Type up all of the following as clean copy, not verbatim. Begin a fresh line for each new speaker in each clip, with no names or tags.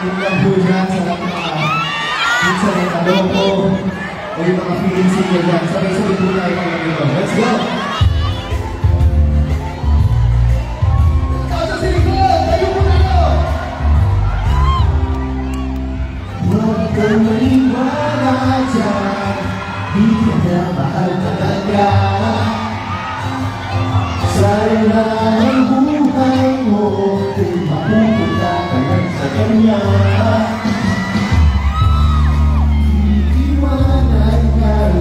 Yun lang po dyan sa minsan ng kaloko o yung mga feelings nyo dyan. Sabay-sabay po tayo mga dito. Let's go! Sa silikod! Tayo po na ako! Huwag kang maniwala dyan, di ka na mahal talaga. Sana ang buhay mo kung mapupunta ka lang sa kanya. Iiwanan ka lang,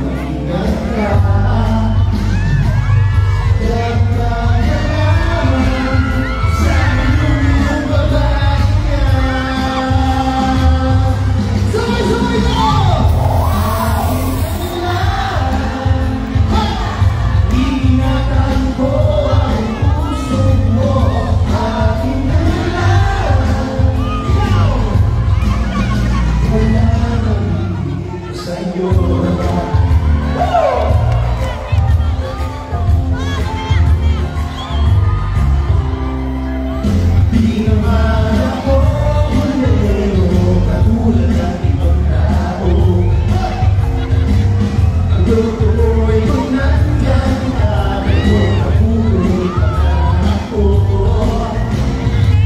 maingat ka. Kaya naman sa iyong babae niya. Sabay-sabay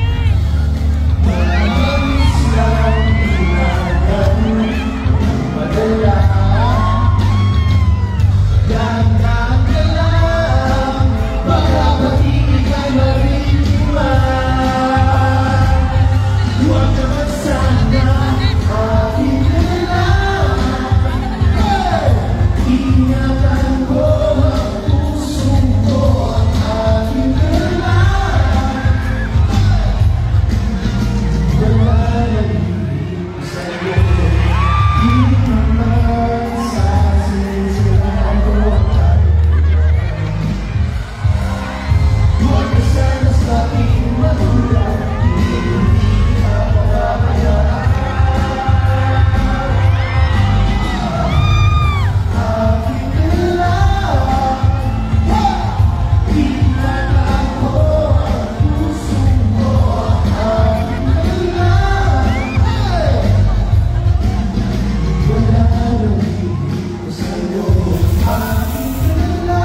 na!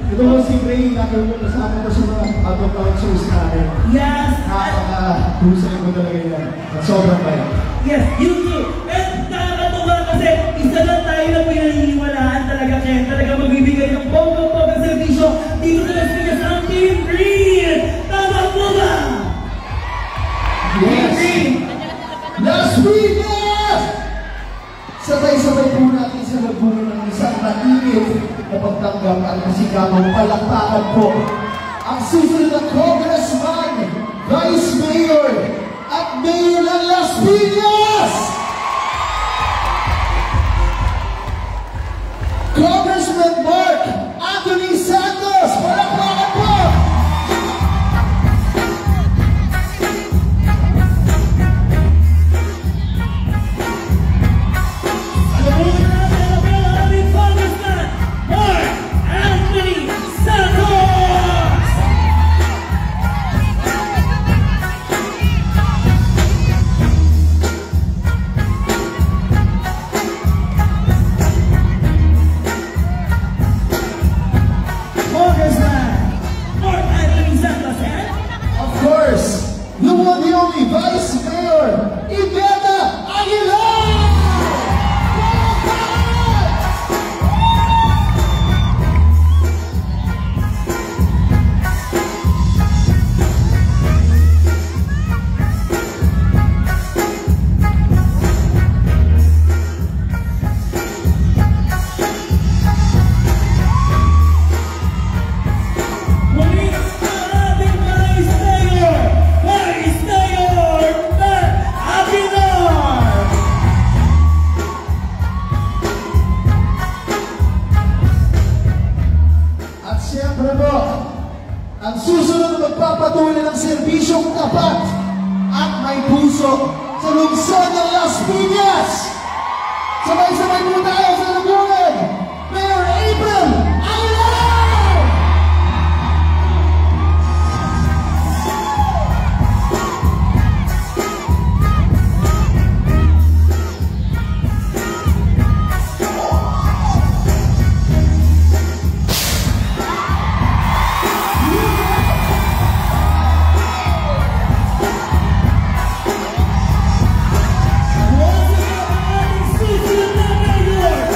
Ito ko si Ray, kasama ko sa mga out-of-town shows natin.
Yes!
Nakaka-husay mo talaga yan. Sobrang bait.
Yes, you too! And nakakatuwa kasi isa lang tayo na pinaniniwalaan talaga kaya talaga magbibigay ng bonggang-bonggang servisyo dito sa Las Vegas ang Team Green! Tama po ba?
Yes! Las Vegas! Sabay-sabay po natin sa labunan ng isang nainit na pagtanggap at masigamang palakpakan po ang susunod na Congressman, Vice Mayor at Mayor ng Las Vegas! Congressman Mark Anthony Santos! Palakpakan po! magpapatuloy ng serbisyong tapat at may puso sa lungsod ng Las Piñas. Sabay-sabay po tayo sa lubungan, Mayor April Aguilar!
Once again, ang ating susunod na mayor,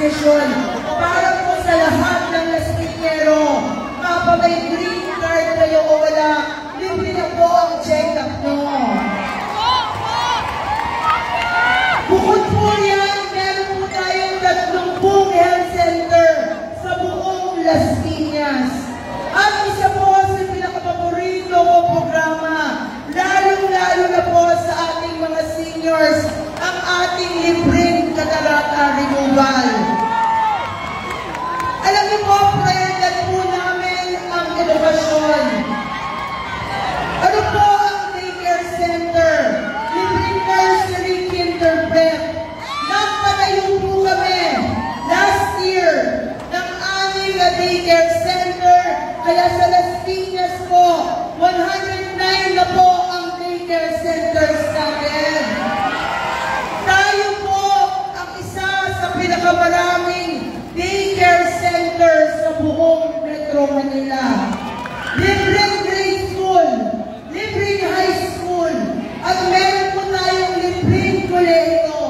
decision para po sa lahat ng Las Piñero. Mapa may green card kayo o wala, libre na po ang check-up nyo. Bukod po yan, meron po tayong 30 health center sa buong Las Piñas. At isa po sa pinakapaborito ko programa, lalong-lalo na po sa ating mga seniors, ang ating libreng catarata removal. Alam niyo po, priority po namin ang edukasyon. Ano po ang daycare center? Libreng nursery, kindergarten. Nagpatayo po kami last year ng aming daycare center. Kaya sa Las Piñas po, 109 na po ang daycare centers natin. Tayo po ang isa sa pinakamaraming daycare centers sa buong Metro Manila. Libreng grade school, libreng high school, at meron po tayong libreng kolehiyo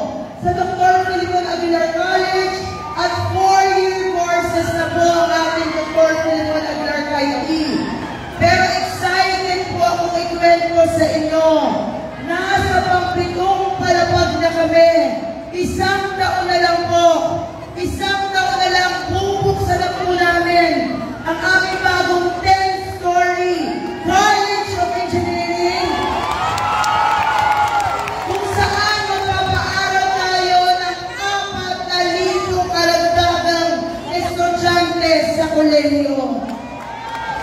sa Dr. Filimon Aguilar College at 4-year courses na po ang ating Dr. Filimon Aguilar IT. Pero excited po ako ikwento sa inyo. Nasa pang-pitong palapag na kami. Isang taon na lang po. Isang taon na lang bubuksan na po namin ang aming bagong 10-story College of Engineering, kung saan magpapaaral tayo ng 4,000 karagdagang estudyante sa kolehiyo.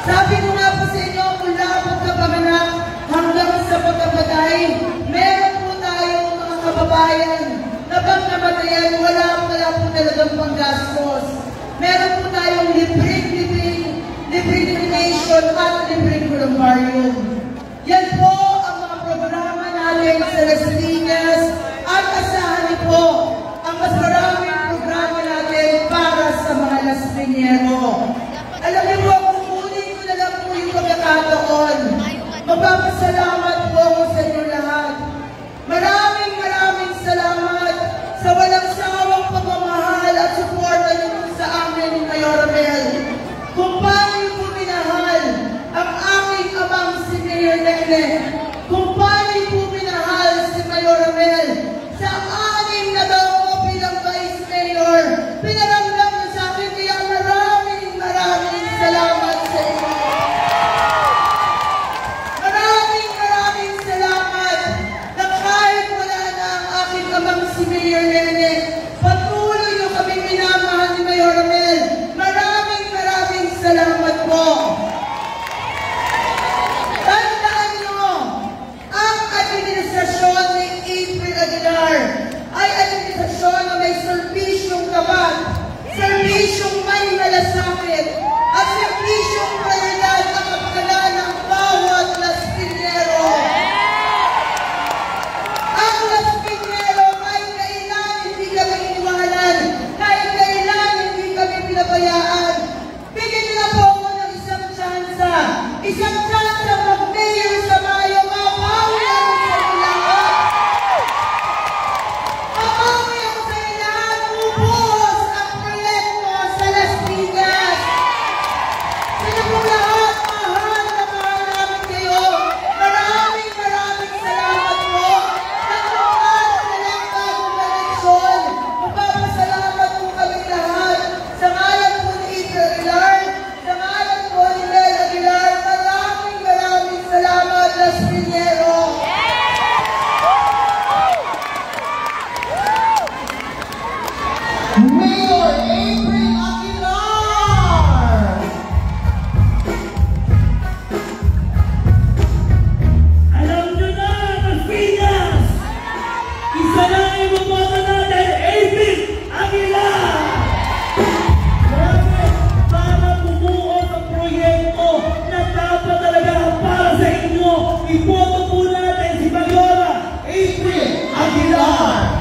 Sabi ko nga po sa inyo, mula pagkapanganak hanggang sa pagkapatay, meron po tayong mga kababayan na pag namatayan, wala po talagang panggastos. Meron po tayong libreng cremation at libreng columbarium. Yan po ang mga programa natin sa Las Piñas at asahan niyo po ang mas maraming programa natin para sa mga Las Piñero. Alam niyo po, kukunin ko na lang po yung pagkakataon. Magpapasalamat po ako sa inyo lahat. Maraming salamat sa walang sawang pagmamahal at suporta niyo sa amin ni Mayor Mel. Kung paano niyo po minahal ang aking amang si Mayor Nene. Kung paano niyo po minahal si Mayor Mel. Sa 6 na daw po bilang Vice Mayor, pinaramdam niyo sa akin, kaya maraming salamat sa inyo. Maraming salamat na kahit wala na ang aking amang si Mayor Nene, patuloy niyo kami minamahal ni Mayor Mel. Maraming salamat po. Tandaan niyo, ang administrasyon ni April Aguilar ay administrasyon na may serbisyong tapat, serbisyong may malasakit, at serbisyong prioridad ang kapakanan ng bawat Las Piñero. Ang Las Piñero, kahit kailan hindi kami iniwanan, kahit kailan hindi kami pinabayaan. Bigyan nila po ako ng isang tsansa. Isang tsansa mag-mayor sa Mayo. Mapawi ako sa inyo lahat. Mapawi ako sa inyo lahat. Ubuhos ang proyekto sa Las Piñas. Sila po lahat, mahal na mahal namin kayo. Maraming salamat po. Naglukas na lang bagong eleksyon. Magpapasalamat po kami lahat. Sa ngalan po ni April Aguilar, sa ngalan po ni Mel Aguilar, maraming salamat, Las Piñero.
Mayor April Aguilar!
Alam nyo na, Las Piñas! Isa na yung bumoto natin, April Aguilar! Grabe, para bumuo sa proyekto na dapat talaga para sa inyo, iboto po natin si Mayora April Aguilar!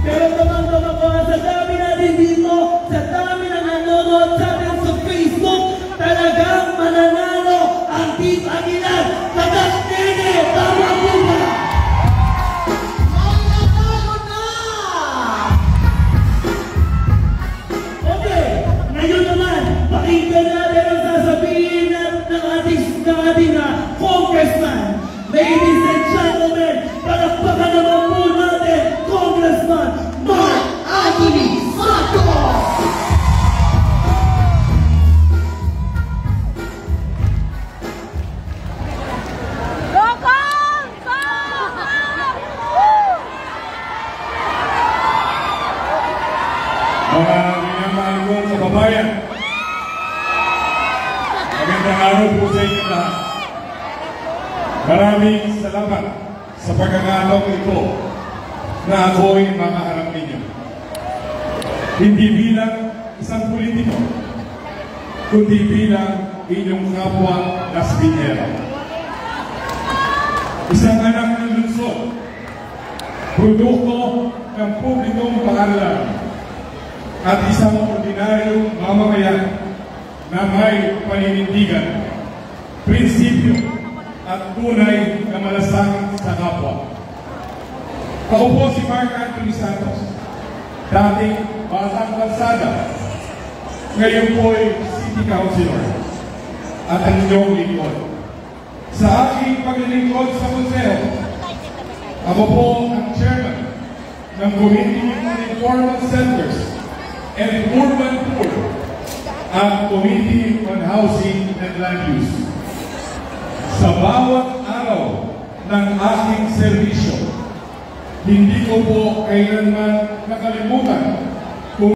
Pero naman ko sa dami natin dito,
Mga minamahal kong kababayan, magandang araw po sa inyo lahat. Maraming salamat sa pagkakataong ito na ako'y makaharap ninyo. Hindi bilang isang politiko, kundi bilang inyong kapwa Las Piñeras. Isang anak ng lungsod, produkto ng publikong paaralan, at isang ordinaryong mamamayan na may paninindigan, prinsipyo at tunay na malasakit sa kapwa. Ako po si Mark Anthony Santos, dating Batang Kalsada, ngayon po'y City Councilor at ang inyong lingkod. Sa aking paglilingkod sa Konseho, ako po ang chairman ng Committee on Informal Centers and Urban Poor at Committee on Housing and Land Use. Sa bawat araw ng aking serbisyo, hindi ko po kailanman nakalimutan